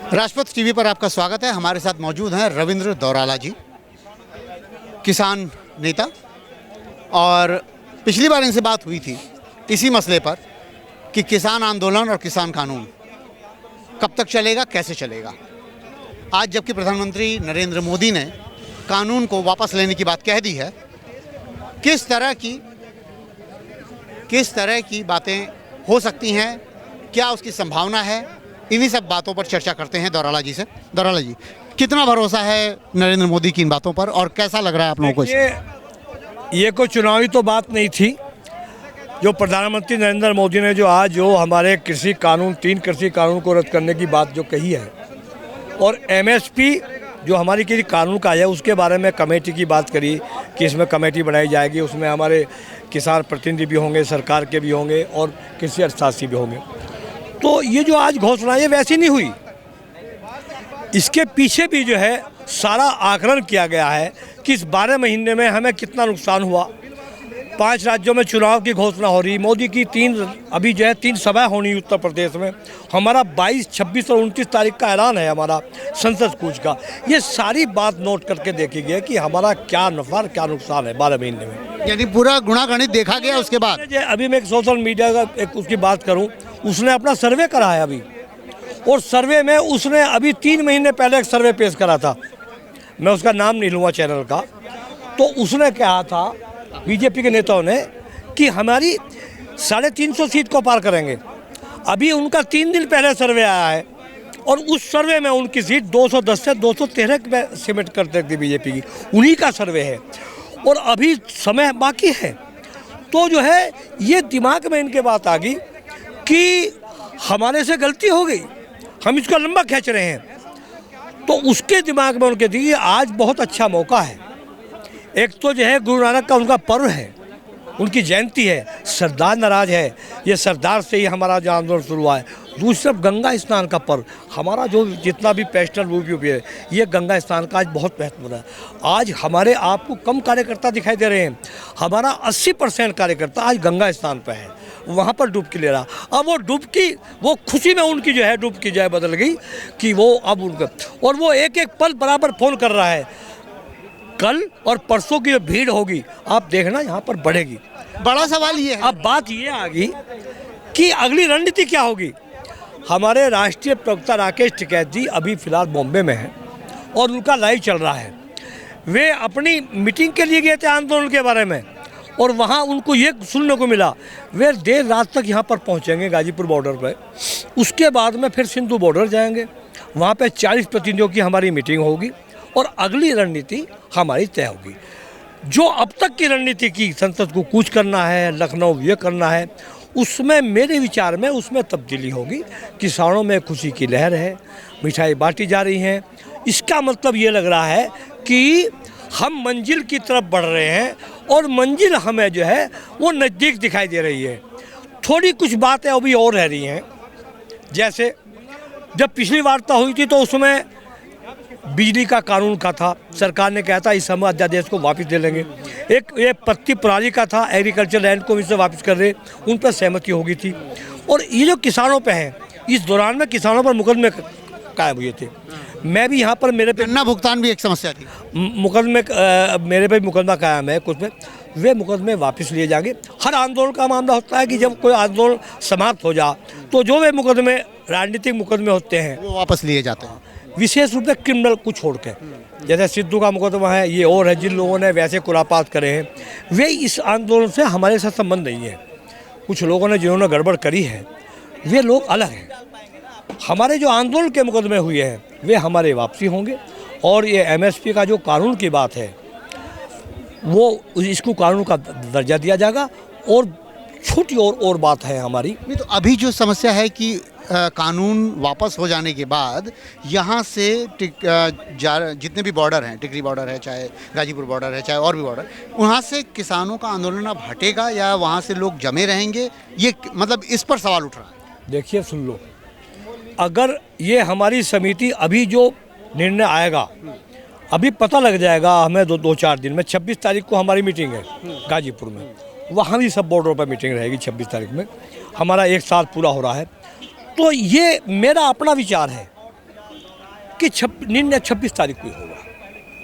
Rajpath TV पर आपका स्वागत है। हमारे साथ मौजूद हैं रविंद्र दौराला जी, किसान नेता। और पिछली बार इनसे बात हुई थी इसी मसले पर कि किसान आंदोलन और किसान कानून कब तक चलेगा, कैसे चलेगा। आज जबकि प्रधानमंत्री नरेंद्र मोदी ने कानून को वापस लेने की बात कह दी है, किस तरह की बातें हो सकती हैं, क्या उसकी संभावना है, इन्हीं सब बातों पर चर्चा करते हैं दौराला जी से। दौराला जी, कितना भरोसा है नरेंद्र मोदी की इन बातों पर और कैसा लग रहा है आप लोगों को? ये कोई चुनावी तो बात नहीं थी। जो प्रधानमंत्री नरेंद्र मोदी ने जो आज हमारे कृषि कानून 3 कृषि कानून को रद्द करने की बात जो कही है, और एमएसपी जो हमारी किसी कानून का है उसके बारे में कमेटी की बात करी कि इसमें कमेटी बनाई जाएगी, उसमें हमारे किसान प्रतिनिधि भी होंगे, सरकार के भी होंगे और कृषि अर्थशास्त्री भी होंगे। तो ये जो आज घोषणा ये वैसी नहीं हुई, इसके पीछे भी जो है सारा आकलन किया गया है कि इस 12 महीने में हमें कितना नुकसान हुआ। 5 राज्यों में चुनाव की घोषणा हो रही, मोदी की 3 सभाएं होनी उत्तर प्रदेश में, हमारा 22, 26 और 29 तारीख का ऐलान है हमारा संसद कूच का। ये सारी बात नोट करके देखी गई कि हमारा क्या नफा क्या नुकसान है 12 महीने में, यानी पूरा गुणागणित देखा गया। उसके बाद अभी मैं एक सोशल मीडिया का एक उसकी बात करूं, उसने अपना सर्वे करा है अभी, और सर्वे में उसने अभी 3 महीने पहले एक सर्वे पेश करा था, मैं उसका नाम नहीं लूँगा चैनल का। तो उसने कहा था बीजेपी के नेताओं ने कि हमारी 350 सीट को पार करेंगे। अभी उनका 3 दिन पहले सर्वे आया है और उस सर्वे में उनकी सीट 210 से 213 में सीमित कर देती बीजेपी की, उन्हीं का सर्वे है और अभी समय बाकी है। तो जो है ये दिमाग में इनके बात आ गई कि हमारे से गलती हो गई, हम इसको लंबा खींच रहे हैं। तो उसके दिमाग में उनके दी आज बहुत अच्छा मौका है। एक तो जो है गुरु नानक का उनका पर्व है, उनकी जयंती है, सरदार नाराज है, ये सरदार से ही हमारा जो आंदोलन शुरू हुआ है। दूसरी तरफ गंगा स्नान का पर्व, हमारा जो जितना भी पेस्टल मूवी है, ये गंगा स्नान का आज बहुत महत्वपूर्ण है। आज हमारे आपको कम कार्यकर्ता दिखाई दे रहे हैं, हमारा 80% कार्यकर्ता आज गंगा स्नान पर है, वहाँ पर डुबकी ले रहा। अब वो डुबकी, वो खुशी में उनकी जो है डुबकी जो है बदल गई कि वो अब उनका, और वो एक एक पल बराबर फ़ोन कर रहा है। कल और परसों की जो भीड़ होगी आप देखना यहाँ पर बढ़ेगी। बड़ा सवाल ये है, अब बात ये आ गई कि अगली रणनीति क्या होगी। हमारे राष्ट्रीय प्रवक्ता राकेश टिकैत जी अभी फिलहाल बॉम्बे में हैं और उनका लाइव चल रहा है। वे अपनी मीटिंग के लिए गए थे आंदोलन के बारे में, और वहाँ उनको ये सुनने को मिला वे देर रात तक यहाँ पर पहुँचेंगे गाजीपुर बॉर्डर पर। उसके बाद में फिर सिंधु बॉर्डर जाएंगे, वहाँ पर 40 प्रतिनिधियों की हमारी मीटिंग होगी और अगली रणनीति हमारी तय होगी। जो अब तक की रणनीति की संसद को कूच करना है, लखनऊ ये करना है, उसमें मेरे विचार में उसमें तब्दीली होगी। किसानों में खुशी की लहर है, मिठाई बांटी जा रही हैं। इसका मतलब ये लग रहा है कि हम मंजिल की तरफ बढ़ रहे हैं और मंजिल हमें जो है वो नज़दीक दिखाई दे रही है। थोड़ी कुछ बातें अभी और रह रही हैं, जैसे जब पिछली वार्ता हुई थी तो उसमें बिजली का कानून का था, सरकार ने कहा था इस समय अध्यादेश को वापस ले लेंगे। एक ये पत्ती प्रणाली का था, एग्रीकल्चर लैंड को इसे वापस कर रहे, उन पर सहमति होगी थी। और ये जो किसानों पे हैं, इस दौरान में किसानों पर मुकदमे कायम हुए थे। मैं भी यहाँ पर मेरे पे गन्ना भुगतान भी एक समस्या थी, मुकदमे मेरे पे मुकदमा कायम है कुछ में, वे मुकदमे वापस लिए जाएंगे। हर आंदोलन का मामला होता है कि जब कोई आंदोलन समाप्त हो जा तो जो वे मुकदमे राजनीतिक मुकदमे होते हैं वो वापस लिए जाते हैं, विशेष रूप से क्रिमिनल को छोड़ के। जैसे सिद्धू का मुकदमा है, ये और है, जिन लोगों ने वैसे खुरापात करे हैं, वे इस आंदोलन से हमारे साथ संबंध नहीं है। कुछ लोगों ने जिन्होंने गड़बड़ करी है वे लोग अलग हैं। हमारे जो आंदोलन के मुकदमे हुए हैं वे हमारे वापसी होंगे, और ये एमएसपी का जो कानून की बात है वो इसको कानून का दर्जा दिया जाएगा। और छोटी और बात है हमारी, नहीं तो अभी जो समस्या है कि कानून वापस हो जाने के बाद यहाँ से जितने भी बॉर्डर हैं, टिकरी बॉर्डर है, चाहे गाजीपुर बॉर्डर है, चाहे और भी बॉर्डर, वहाँ से किसानों का आंदोलन अब हटेगा या वहाँ से लोग जमे रहेंगे, ये मतलब इस पर सवाल उठ रहा है। देखिए सुन लो, अगर ये हमारी समिति अभी जो निर्णय आएगा, अभी पता लग जाएगा हमें 2-4 दिन में। 26 तारीख को हमारी मीटिंग है गाजीपुर में, वहाँ भी सब बॉर्डरों पर मीटिंग रहेगी 26 तारीख में। हमारा 1 साल पूरा हो रहा है। तो ये मेरा अपना विचार है कि निर्णय 26 तारीख को ही होगा।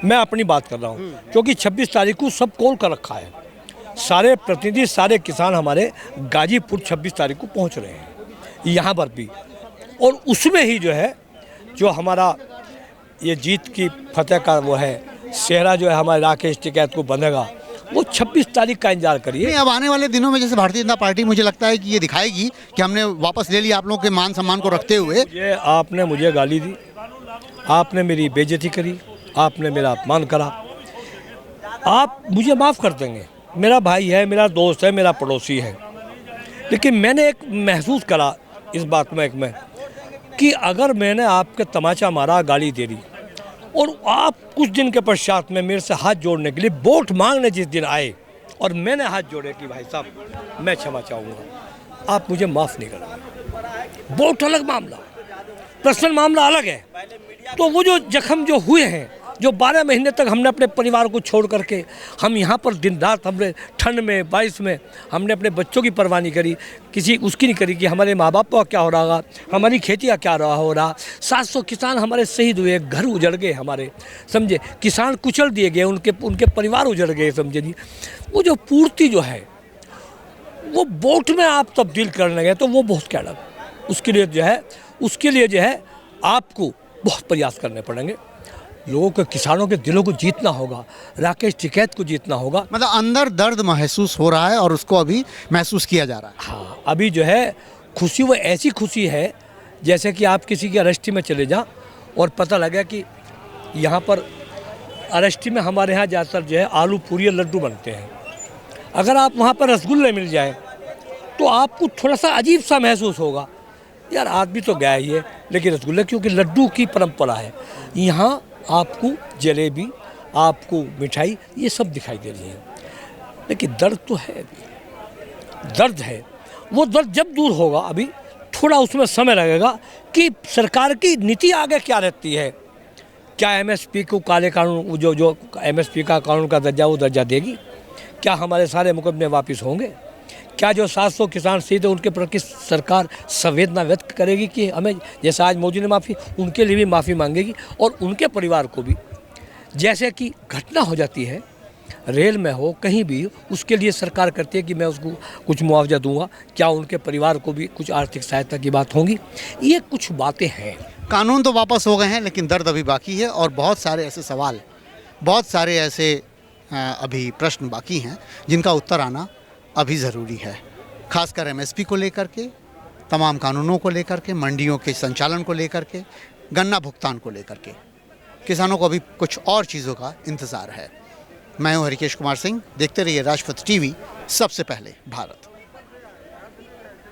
मैं अपनी बात कर रहा हूँ, क्योंकि 26 तारीख को सब कॉल कर रखा है। सारे प्रतिनिधि, सारे किसान हमारे गाजीपुर 26 तारीख को पहुँच रहे हैं, यहाँ पर भी। और उसमें ही जो है, जो हमारा ये जीत की फतेह का वो है सेहरा जो है हमारे राकेश टिकैत को बंधेगा, वो 26 तारीख का इंतजार करिए। नहीं, अब आने वाले दिनों में जैसे भारतीय जनता पार्टी मुझे लगता है कि ये दिखाएगी कि हमने वापस ले लिया आप लोगों के मान सम्मान को रखते हुए। ये आपने मुझे गाली दी, आपने मेरी बेइज्जती करी, आपने मेरा अपमान करा। आप मुझे माफ़ कर देंगे, मेरा भाई है, मेरा दोस्त है, मेरा पड़ोसी है, लेकिन मैंने एक महसूस करा इस बात में कि अगर मैंने आपके तमाचा मारा, गाली दे दी, और आप कुछ दिन के पश्चात में मेरे से हाथ जोड़ने के लिए वोट मांगने जिस दिन आए और मैंने हाथ जोड़े कि भाई साहब मैं क्षमा चाहूँगा, आप मुझे माफ़ नहीं करेंगे। वोट अलग मामला, पर्सनल मामला अलग है। तो वो जो जख्म जो हुए हैं, जो 12 महीने तक हमने अपने परिवार को छोड़ करके हम यहाँ पर दिन रात, हमने ठंड में, बारिश में, हमने अपने बच्चों की परवाह नहीं करी, किसी उसकी नहीं करी कि हमारे माँ बाप का क्या हो रहा, हमारी खेती का क्या हो रहा। 700 किसान हमारे शहीद हुए, घर उजड़ गए हमारे, समझे, किसान कुचल दिए गए, उनके परिवार उजड़ गए, समझे जी। वो जो पूर्ति जो है वो वोट में आप तब्दील करने लगे तो वो बहुत क्या उसके लिए जो है आपको बहुत प्रयास करने पड़ेंगे। लोगों के, किसानों के दिलों को जीतना होगा, राकेश टिकैत को जीतना होगा। मतलब अंदर दर्द महसूस हो रहा है और उसको अभी महसूस किया जा रहा है। हाँ, अभी जो है खुशी, वो ऐसी खुशी है जैसे कि आप किसी की अरेस्टी में चले जाओ और पता लगा कि यहाँ पर अरेस्टी में हमारे यहाँ ज़्यादातर जो है आलू पूरी लड्डू बनते हैं। अगर आप वहाँ पर रसगुल्ले मिल जाए तो आपको थोड़ा सा अजीब सा महसूस होगा, यार आदमी तो गया ही है, लेकिन रसगुल्ले, क्योंकि लड्डू की परंपरा है। यहाँ आपको जलेबी, आपको मिठाई, ये सब दिखाई दे रही है, लेकिन दर्द तो है, अभी दर्द है। वो दर्द जब दूर होगा, अभी थोड़ा उसमें समय लगेगा कि सरकार की नीति आगे क्या रहती है। क्या एमएसपी को काले कानून, जो एमएसपी का कानून का दर्जा, वो दर्जा देगी? क्या हमारे सारे मुकदमे वापस होंगे? क्या जो 700 किसान शहीद है उनके प्रति सरकार संवेदना व्यक्त करेगी कि हमें, जैसा आज मोदी ने माफ़ी, उनके लिए भी माफ़ी मांगेगी, और उनके परिवार को भी, जैसे कि घटना हो जाती है रेल में हो, कहीं भी, उसके लिए सरकार करती है कि मैं उसको कुछ मुआवजा दूंगा, क्या उनके परिवार को भी कुछ आर्थिक सहायता की बात होगी? ये कुछ बातें हैं। कानून तो वापस हो गए हैं, लेकिन दर्द अभी बाकी है, और बहुत सारे ऐसे सवाल, बहुत सारे ऐसे अभी प्रश्न बाकी हैं जिनका उत्तर आना अभी ज़रूरी है। खासकर एमएसपी को लेकर के, तमाम कानूनों को लेकर के, मंडियों के संचालन को लेकर के, गन्ना भुगतान को लेकर के किसानों को अभी कुछ और चीज़ों का इंतज़ार है। मैं हूं हरिकेश कुमार सिंह, देखते रहिए राजपथ टीवी, सबसे पहले भारत।